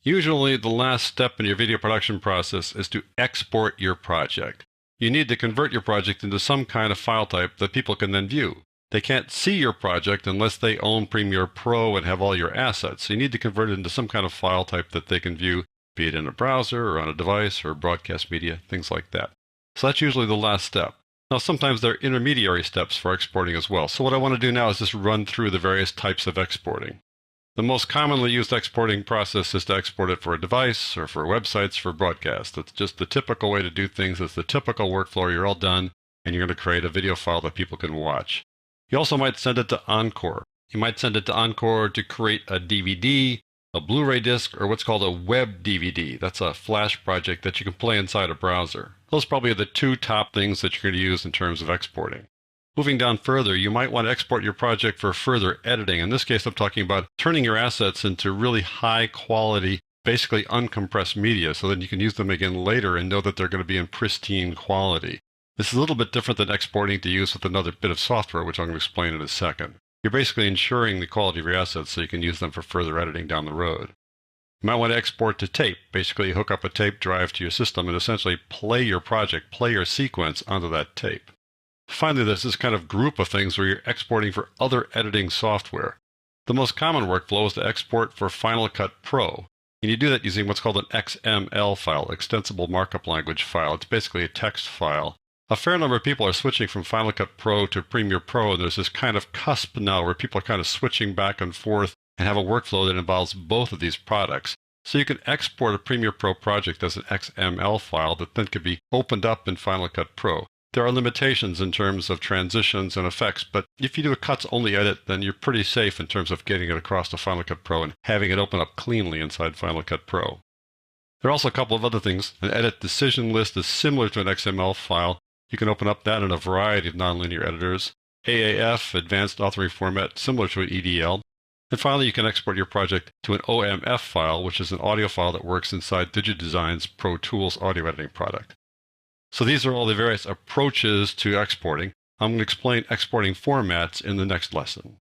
Usually, the last step in your video production process is to export your project. You need to convert your project into some kind of file type that people can then view. They can't see your project unless they own Premiere Pro and have all your assets. So you need to convert it into some kind of file type that they can view, be it in a browser or on a device or broadcast media, things like that. So that's usually the last step. Now, sometimes there are intermediary steps for exporting as well. So what I want to do now is just run through the various types of exporting. The most commonly used exporting process is to export it for a device or for websites for broadcast. That's just the typical way to do things. It's the typical workflow. You're all done, and you're going to create a video file that people can watch. You also might send it to Encore. You might send it to Encore to create a DVD, a Blu-ray disc, or what's called a web DVD. That's a flash project that you can play inside a browser. Those probably are the two top things that you're going to use in terms of exporting. Moving down further, you might want to export your project for further editing. In this case, I'm talking about turning your assets into really high quality, basically uncompressed media, so that you can use them again later and know that they're going to be in pristine quality. This is a little bit different than exporting to use with another bit of software, which I'm going to explain in a second. You're basically ensuring the quality of your assets so you can use them for further editing down the road. You might want to export to tape. Basically, hook up a tape drive to your system and essentially play your project, play your sequence onto that tape. Finally, there's this kind of group of things where you're exporting for other editing software. The most common workflow is to export for Final Cut Pro. And you do that using what's called an XML file, Extensible Markup Language file. It's basically a text file. A fair number of people are switching from Final Cut Pro to Premiere Pro, and there's this kind of cusp now where people are kind of switching back and forth and have a workflow that involves both of these products. So you can export a Premiere Pro project as an XML file that then can be opened up in Final Cut Pro. There are limitations in terms of transitions and effects, but if you do a cuts-only edit, then you're pretty safe in terms of getting it across to Final Cut Pro and having it open up cleanly inside Final Cut Pro. There are also a couple of other things. An edit decision list is similar to an XML file. You can open up that in a variety of nonlinear editors. AAF, Advanced Authoring Format, similar to an EDL. And finally, you can export your project to an OMF file, which is an audio file that works inside DigiDesign's Pro Tools audio editing product. So these are all the various approaches to exporting. I'm going to explain exporting formats in the next lesson.